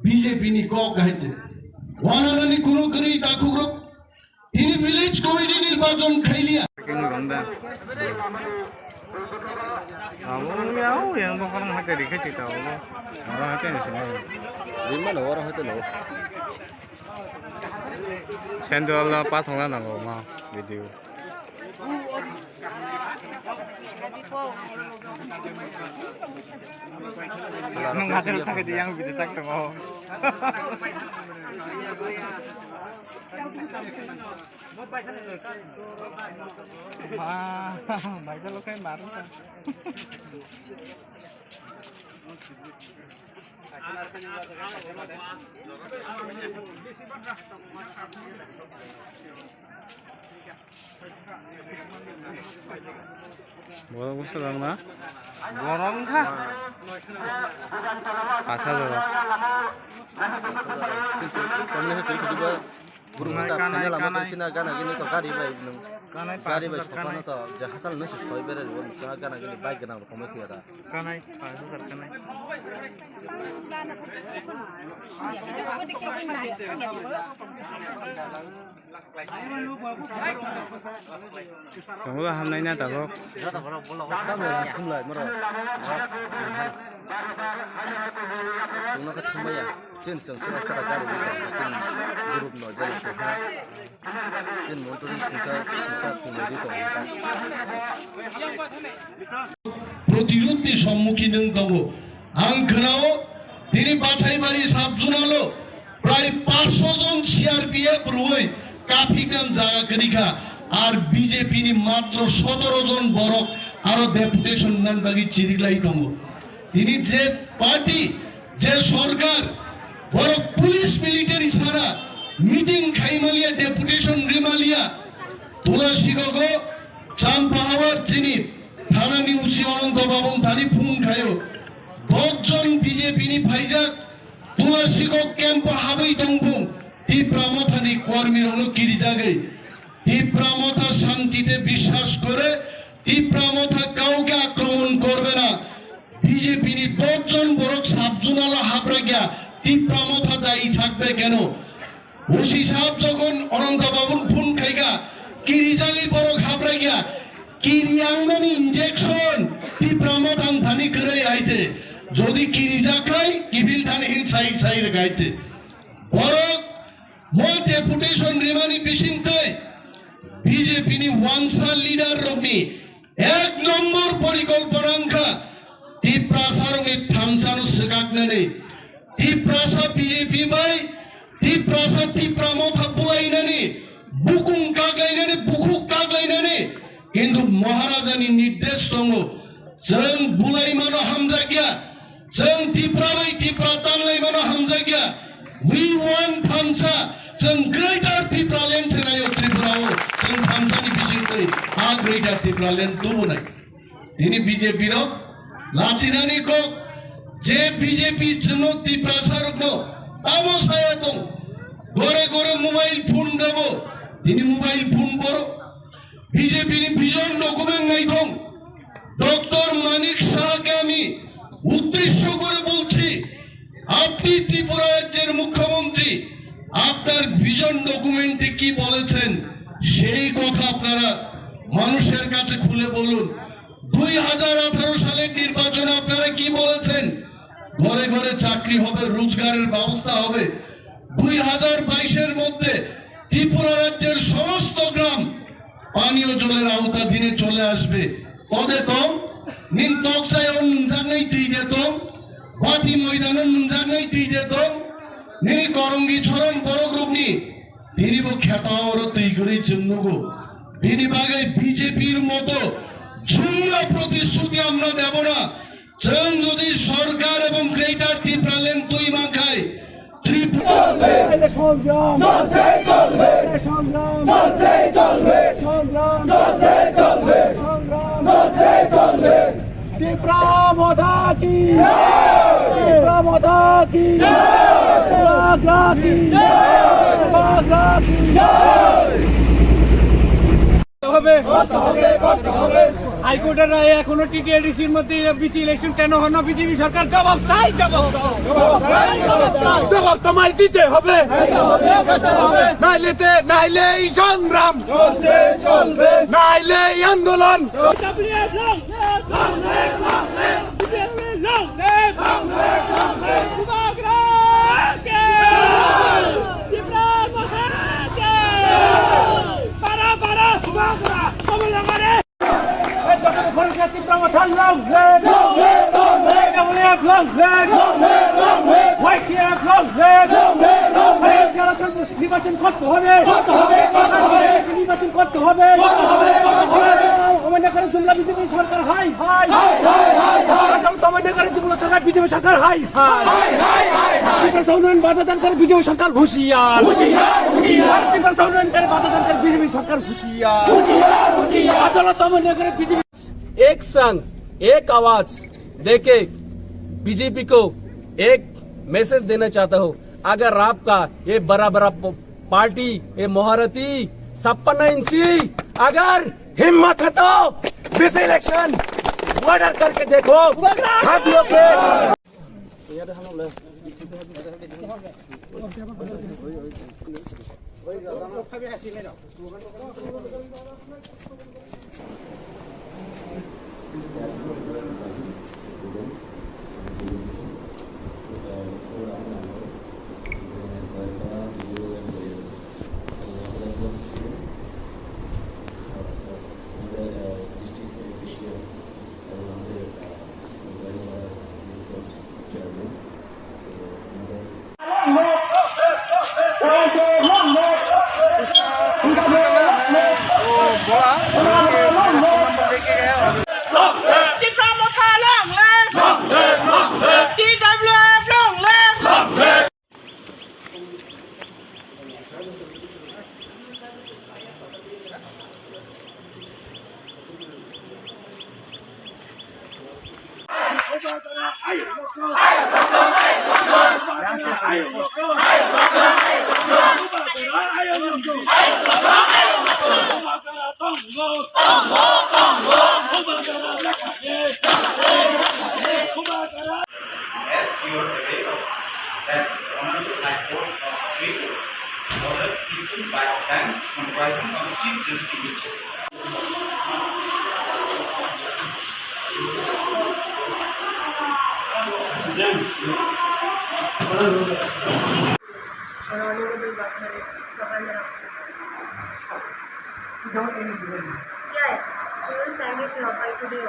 Speaker 10: বিজেপি নি কক গাইছে ওয়ানানি কোনো করেই ডাকুক তিনি ভিলেজ কমিটি নির্বাচন খাইলিয়া
Speaker 9: yang orang hati dikit kita orang hati ni semua lima lah orang hati lah sendal lah pasang lah nak mah video mengajar tak dia yang video tak tahu baik kalau kayak baru kan Borong busta lang na? Borong ka? Pasa dulu. Kami ni tadi juga burung kita kena lama Cina gana gini kok gari baik belum. Gari baik sekarang tu jahatal nasi soy beres belum. Cina gana gini baik gana kamu tiada. Kanai, pasa terkanai. Kamu dah hamil ni tak lo? Kamu tumlai mero. Tuna kat semua ya. Cint semua sekarang gari bisa. Cint grup no jadi sehat. Cint motor kita tumlai itu. প্রতিরোধের সম্মুখীন হব আংখনাও তিনি বাছাই বাড়ি সাপ জুনালো প্রায় 500 জন CRPF রুই কাফিগ্রাম জায়গা করিখা আর বিজেপি নি মাত্র 17 জন বড় আরো ডেপুটেশন নানবাগি চিরিগলাই দঙ্গ তিনি যে পার্টি যে সরকার বড় পুলিশ মিলিটারি ছাড়া মিটিং খাইমালিয়া ডেপুটেশন রিমালিয়া তুলাসীগগ চাম্পাহাওয়ার চিনি থানা নিউসি অনন্ত বাবন থানি ফোন খায়ো 10 জন বিজেপি নি ভাইজাক তুলাসীগগ ক্যাম্প হাবই দংপুং তীব্রামথানি কর্মীর হলো কিরি জাগে তীব্রামথা শান্তিতে বিশ্বাস করে তীব্রামথা কাউকে আক্রমণ করবে না বিজেপি নি 10 জন বড় সাবজুনালা হাবরা গিয়া তীব্রামথা দায়ী থাকবে কেন ওসি সাহেব যখন অনন্ত বাবুর ফোন খাইগা কিরি জাগি বড় হাবরা গিয়া কিরিয়াংমানি ইনজেকশন তীব্রামথান থানি করে আইতে যদি কিরি জাকাই কিবিল থানি হিন সাই গাইতে বড় মো ডেপুটেশন রিমানি বিশিংতে বিজেপি নি ওয়ানসা লিডার রবনি 1 নম্বর পরিকল্পনাঙ্কা তীব্রাসারঙ্গে থামসানো সেগাগনানে তীব্রাসা বিজেপি বাই তীব্রাসা তীব্রামথা বুয়াইনানে বুকুং কাগলাইনানে বুকু কাগলাইনানে কিন্তু মহারাজানি নির্দেশ দङ जों बुलाइमानो हामजा गया जों তীব্রা বাই তীব্রা तानलाइमानो हामजा गया we want
Speaker 10: जों ग्रेटर त्रिपुरालेण्ड सेनायो त्रिपुराओ जों थामसानि बिसिंखै हा ग्रेटर त्रिपुरालेण्ड दुबुनाय दिनै बिजेपि रो लाचिनानि को जे बिजेपि जनो त्रिपुरा सारकनो तामो साया दं घरे घरे मोबाइल फोन देबो दिनै मोबाइल फोन बरो বিজেপি ভিজন ডকুমেন্ট নাই দং ডক্টর মানিক শাহকে আমি উদ্দেশ্য করে বলছি আপনি ত্রিপুরা রাজ্যের মুখ্যমন্ত্রী আপনার ভিজন ডকুমেন্টে কি বলেছেন সেই কথা আপনারা মানুষের কাছে খুলে বলুন 2018 সালের নির্বাচনে আপনারা কি বলেছেন ঘরে ঘরে চাকরি হবে রোজগারের ব্যবস্থা হবে 2022 এর মধ্যে ত্রিপুরা রাজ্যের সমস্ত গ্রাম পানীয় জলের আওতা দিনে চলে আসবে পদে কম নিন তকচায় নুনজানাই তুই দে তো বাতি ময়দানে নুনজানাই তুই দে তো নিনি করঙ্গি ছরণ বড় গ্রুপনি তিনি বো খ্যাতাওর তুই করে চিন্নগো তিনি বাগে বিজেপির মতো ঝুমলা প্রতিশ্রুতি আমরা দেব না চং যদি সরকার এবং গ্রেটার ত্রিপুরাল্যান্ড তুই মাখায়
Speaker 4: সংগ্রাম সংগ্রাম সংগ্রাম সংগ্রাম ত্রিপুরা মাতা কি ত্রিপুরা মাতা কি বাগা কি বাগা কি হবে হাইকোর্টের রায় এখনো টিটিআইডিসির মধ্যে বিসি ইলেকশন কেন হয় না বিজেপি সরকার জবাব চাই জবাব তোমায় দিতে হবে নাইলে এই সংগ্রাম চলছে চলবে নাইলে এই আন্দোলন নির্বাচন করতে হবে নির্বাচন করতে হবে জুমলা বিজেপি সরকার হাই হাই সরকার বিজেপি সরকার হাই হাই উন্নয়ন বাধা দান করে বিজেপি সরকার হুঁশিয়ার উন্নয়নকারী বাধা দান করে বিজেপি সরকার হুঁশিয়ার আদালত অমান্য করে বিজেপি एक संग एक आवाज देके बीजेपी को एक मैसेज देना चाहता हूँ अगर आपका ये बड़ा बड़ा पार्टी ये महारथी 56 इंची अगर हिम्मत है तो दिस इलेक्शन मर्डर करके देखो हम लोग
Speaker 11: As you are aware that Honorable High Court of Tripura ordered issued by banks comprising of Chief Justice.
Speaker 12: Yeah, she will send it by today.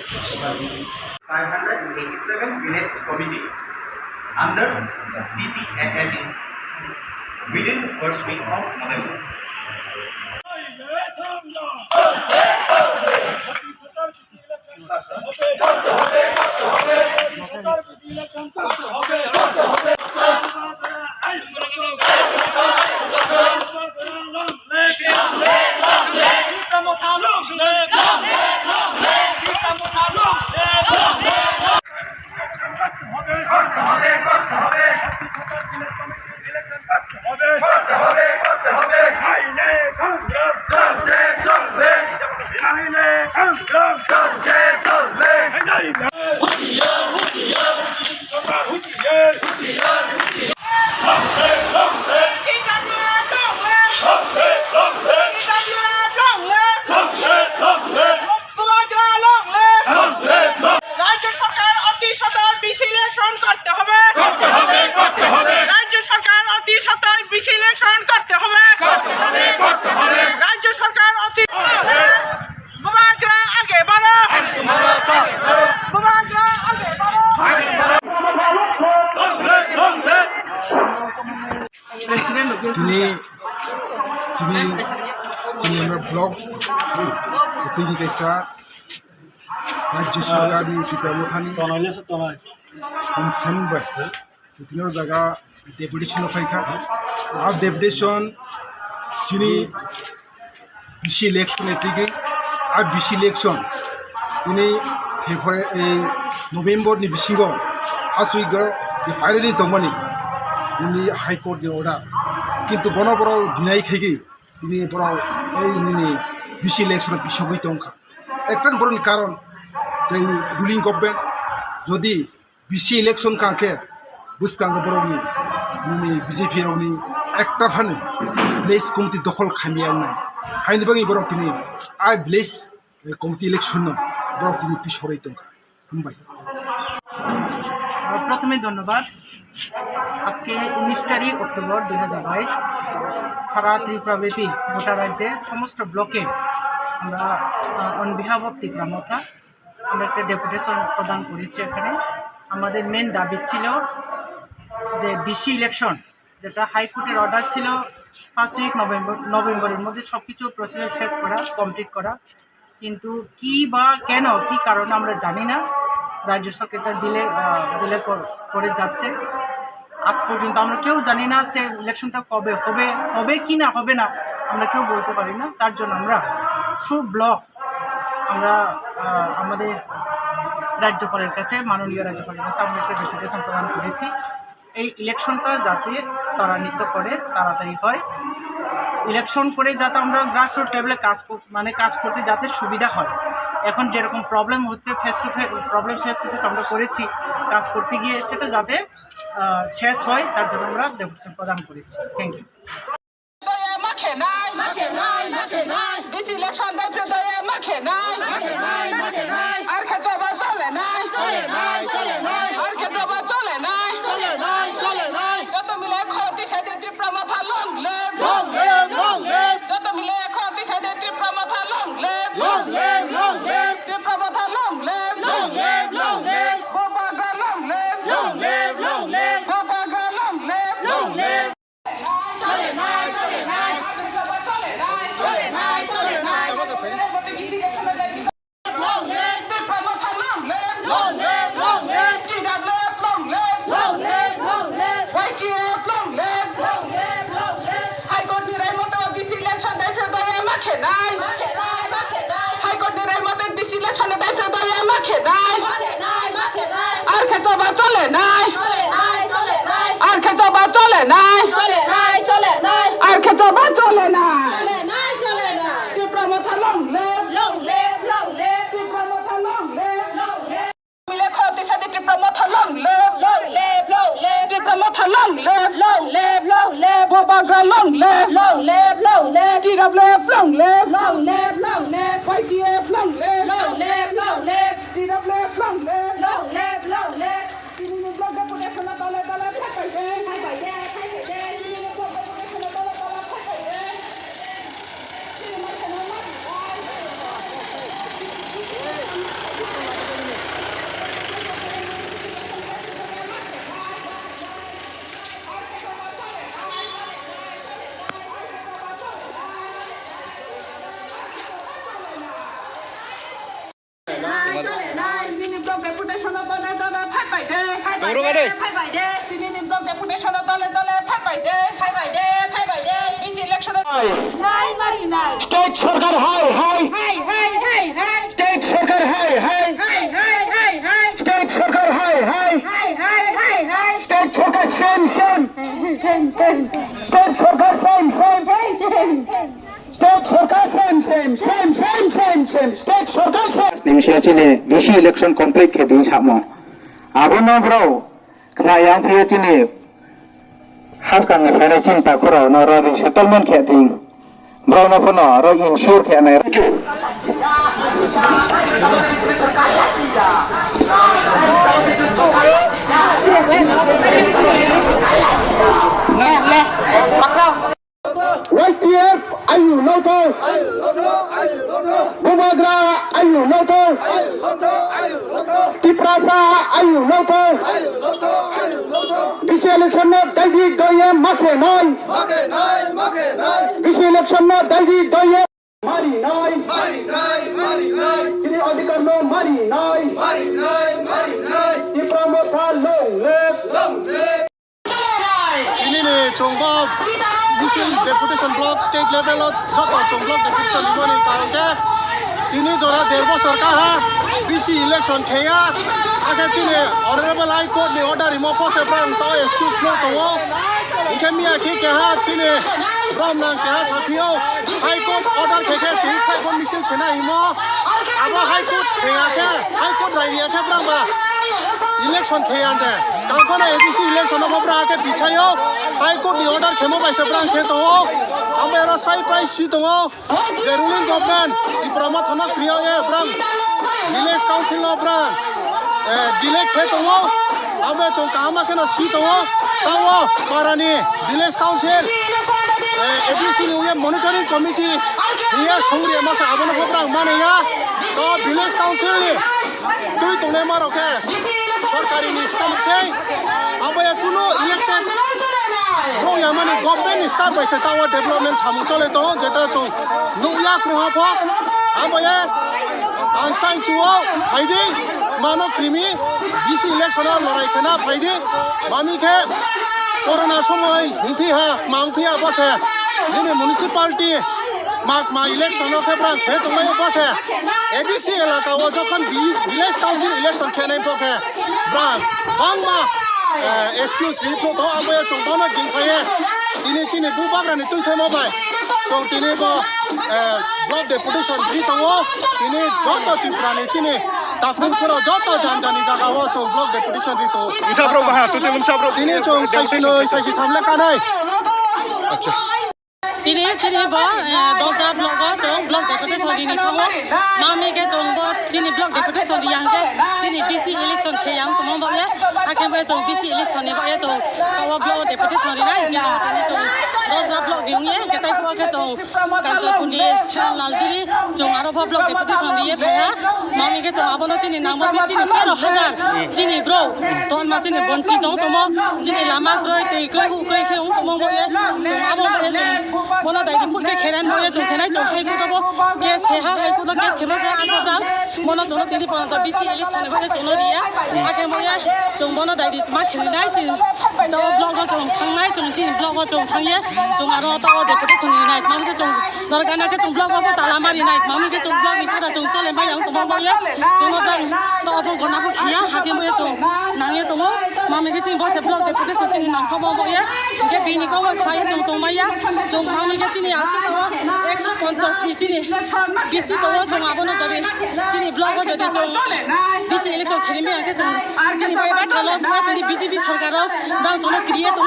Speaker 11: 587 village committees under DTAADC within the first week of November.
Speaker 3: রাজ্য সরকার অতি সত্বর বিশ্লেষণ করতে হবে রাজ্য সরকার অতি সত্বর বিশ্লেষণ করতে হবে রাজ্য সরকার অতি গোমাগ্রা আগে বাড়ো গোমাগ্রা আগে বাড়ো
Speaker 2: তিনি আমরা ব্লক তিনি कैसा राज्य सरकार की टिप्रामथानी कनसेनबाय बिथिङाव जागा डेपुटेसन फैखा आ डेपुटेसन जिनि बिसि इलेक्शन एटिगे आ बिसि इलेक्शन दिनै नभेम्बर नि बिसिङाव फार्स्ट उइकाव फाइनाली दंमानि दिनै हाइकोर्ट नि अर्डार किन्तु बनो बराव बिनाय खायगै दिनै बराव दिनै बिसि इलेक्शन बिसगै दंखा एकटान बरनि कारण जों रुलिं गभर्नमेंट जदि बिसि इलेक्शन कांखे बुसकांगो बरनि दिनै बीजेपी रावनि एकटा फानो विलेज कमिटी दखल खालामनाय हायनोबाङै बराव दिनै आ विलेज कमिटी इलेक्शन बराव दिनै पिछड़ाय दंखा हामबाय
Speaker 13: प्रथमे धन्यवाद आज के 19 तारीख अक्टोबर 2022 सारा त्रिपुराव्यापी गोटा राज्य समस्त ब्लके আমরা অন বিহাফ অফ ত্রিপুরামথা আমরা একটা ডেপুটেশন প্রদান করেছি এখানে আমাদের মেন দাবি ছিল যে বিসি ইলেকশন যেটা হাইকোর্টের অর্ডার ছিল ফার্স্ট উইক নভেম্বরের মধ্যে সব কিছু প্রসিডিউর শেষ করা কমপ্লিট করা কিন্তু কি বা কেন কি কারণে আমরা জানি না রাজ্য সরকারটা ডিলে করে যাচ্ছে আজ পর্যন্ত আমরা কেউ জানি না যে ইলেকশনটা কবে হবে কি না হবে না আমরা কেউ বলতে পারি না তার জন্য আমরা থ্রু ব্লক আমরা আমাদের রাজ্যপালের কাছে মাননীয় রাজ্যপালের কাছে আমরা একটা ডেপুটেশন প্রদান করেছি এই ইলেকশনটা যাতে ত্বরান্বিত করে তাড়াতাড়ি হয় ইলেকশন করে যাতে আমরা গ্রাসরুট লেভেলে কাজ করতে যাতে সুবিধা হয় এখন যেরকম প্রবলেম হচ্ছে ফেস টু ফেস আমরা করেছি কাজ করতে গিয়ে সেটা যাতে শেষ হয় তার জন্য আমরা ডেপুটেশন প্রদান করেছি thank you
Speaker 3: This election day to day make nai ar khajoba chole nai ar khajoba chole nai joto mile khoti sade Tripuramatha long live joto mile khoti sade Tripuramatha long live Tripuramatha long live Gomagra long live Gomagra long live chole nai চলে নাই আর খেজবা চলে নাই আর খেজবা চলে নাই Tripuramatha long live Tripuramatha long live মিলে খতি সাথে Tripuramatha long live Tripuramatha long live Gomagra long live TWF long live YTF long live TWF long live তিনি ব্লক ডেপুটেশন দলে থাকাইবে
Speaker 6: স্টেট সরকার হাই হাই স্টেট সরকার হাই হাই স্টেট সরকার হাই হাই স্টেট সরকার সেম সেম স্টেট সরকার সেম সেম স্টেট সরকার shame shame shame shame shame shame state সরকার সেম নিমিশে চিনে বেশি ইলেকশন কমপ্লিট খেতে সামো আবনো ব্রো খায়াং ফিয়ে চিনে হাসকাং ফেনে চিন্তা করো নরবি সেটেলমেন্ট খেতে ব্রো নফনো রো ইনশিওর খেনে YTF ayu loto Bumagra ayu loto Tiprasa ayu loto Bisi election na daidi doye makhe nai Bisi election na daidi doye mari nai Kini adhikar no mari nai Tipramotha long live
Speaker 10: ini nih coba misil deputation block state level joto coba block deputation limoni karon ke ini jora derbo sarkar ha BC election kaya akhir cini honorable high court ni order remo pose brang tau excuse no tawo ikan mi akhi ke ha cini bram nang ke ha sapio high court order ke ting fai bon misil kena imo abo high court kaya ke high court rai ya ke brang ba election kaya ande kapan ABC election apa brang ke bicayo high court ni order kemo bai sebrang ke tawo amera sai price si tawo je ruling government di brahma thana kriya ye brang village council no brang delay ke tawo ame chong kama ke na si tawo tawo parani village council ABC ni ye monitoring committee ye songri masa abono brang mane ya to village council ni tui tone maro ke सरकारी नि staff से अब ये कुनो elected रो यामानी government staff पैसे तावा development सामु चले तो जेटा चो नुया क्रोहा फ अब ये आंसाई चुओ फाइदे मानो क्रिमी बीसी इलेक्शन लड़ाई खेना फाइदे मामी के कोरोना समय हिफी हा मांगफिया बसे दिने म्युनिसिपालिटी मा इलेक्शन के ब्रांच खे तो मैं बसे ABC इलाका वो जखन विलेज काउंसिल इलेक्शन खेने पोके ब्रांच बांगमा एक्सक्यूज रिपोर्ट तो अब ये चोंबना गिंसाये तिने चिने बुबाग्रानि तुइथे मोबाइ चों तिने बो ब्लॉक डेपुटेशन भी तो वो तिने जतो तिप्रानि चिने ताकुम करो जतो जानजानी जगह वो चों ब्लॉक डेपुटेशन भी तो मुसाफ्रो बहा तुते मुसाफ्रो तिने चों साइसी थामले कानाय अच्छा
Speaker 13: Tini sini bo 10 blok bo jong blok deputation di ni thawo mami ke jong bo sini blok deputation di yang ke sini BC election ke yang to mo ye ake bo jong BC election ni bo ye jong to blok deputation di na ke ha tini jong 10 blok di ye ke tai po ke jong kanjal pundi lal jiri jong aro bo blok deputation di ye bhaya mami ke jong abono sini nang bo sini 13000 sini bro ton ma sini bonchi dong to mo sini lama kroi tei kroi hu kroi ke to mo bo ye jong abo bo ye jong बोला दाई foot के खेरन बोये जो खेनाय जो high court बो case के हा high court case खेमा से आसा ब्रां मोनो जोनो तिनि पन BC इलेक्शन बोये जोनो रिया आके मोये जों बोनो दाई मा खेलिनाय जिन तो ब्लॉग जों थांनाय जों जिन ब्लॉग जों थांये जों आरो तो डेपुटेशन निनाय माम के जों दरगाना के जों ब्लॉग बो ताला मारिनाय माम के जों ब्लॉग निसारा जों चले मायां तो मोये जोनो ब्रां तो बो गना बो खिया हाके मोये जों नांगे तो माम के जिन बो से ब्लॉग डेपुटेशन जिन नाम थबो मोये के बिनि को खाय जों तो माया जों मामी के चिनी आसी तो 150 नि चिनी BC तो जों आबोनो जदि चिनी ब्लॉक जदि जों BC इलेक्शन खेलिमे आके जों चिनी बाय बा थालस मा तनि बीजेपी सरकार ब्रां जोनो क्रिएट तो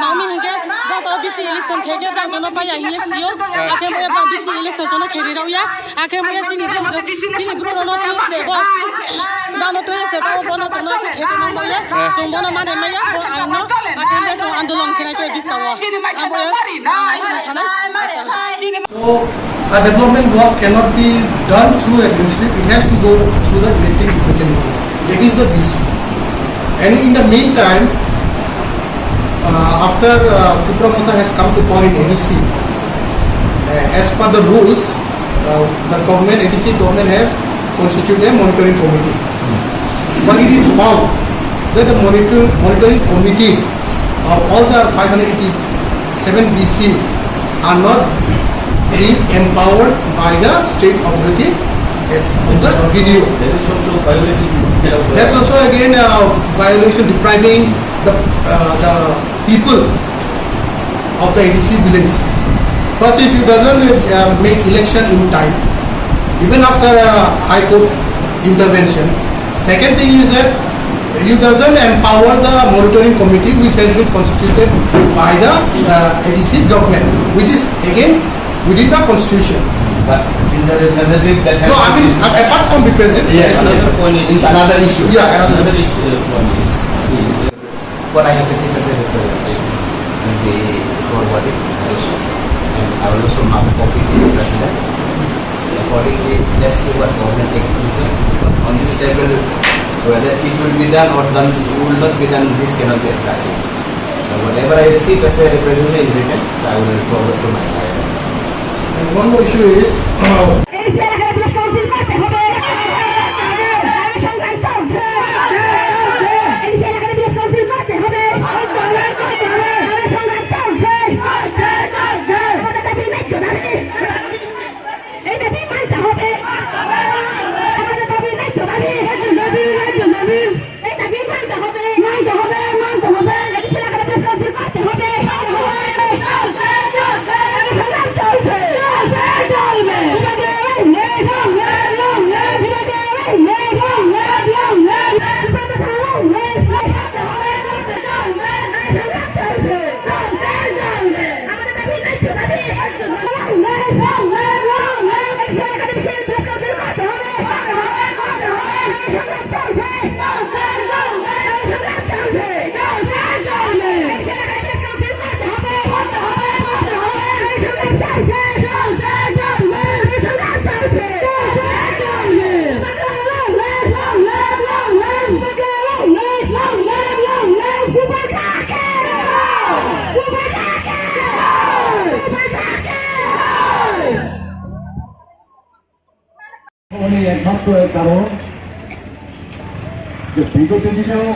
Speaker 13: मामी हके बा तो BC इलेक्शन खेके ब्रां जोनो पाया हिए सियो आके मोय ब्रां BC इलेक्शन जोनो खेरि रौया आके मोय चिनी ब्रो नो ति से बो ब्रां नो तो से तो बोनो जोनो के खेते म मोय जों बोनो माने मया बो आइनो आके मोय जों आन्दोलन खेनाय तो बिस्कावा आबो
Speaker 2: So a development block cannot be done through administrative, it has to go through the elected representative. That is the BC. And in the meantime, after Tipramotha has come to power in NEC, as per the rules, the government, NEC government has constituted a monitoring committee. But it is found that the monitoring committee of all the 587 BC are not being empowered by the state authority as on the video.
Speaker 9: That is also violating.
Speaker 2: That's also again a violation, depriving the people of the ADC village. First, if you doesn't make election in time, even after High Court intervention. Second thing is that you doesn't empower the monitoring committee which has been constituted by the ADC government, which is again within the constitution.
Speaker 9: But in the representative that has
Speaker 2: No, I mean apart from the president.
Speaker 9: Yes, another point is another issue.
Speaker 2: Yeah,
Speaker 9: another issue. Point is, see, what I have to say as a representative in the forwarding issue, and I will also mark a copy to the president. So accordingly, let's see what government takes decision. Because on this table, whether it will be done or done, will not be done, this cannot be exactly. So whatever I receive as a representative in written, I will forward to my client.
Speaker 2: And one more issue is
Speaker 1: একমাত্র কারণ যে বিগত দিনেও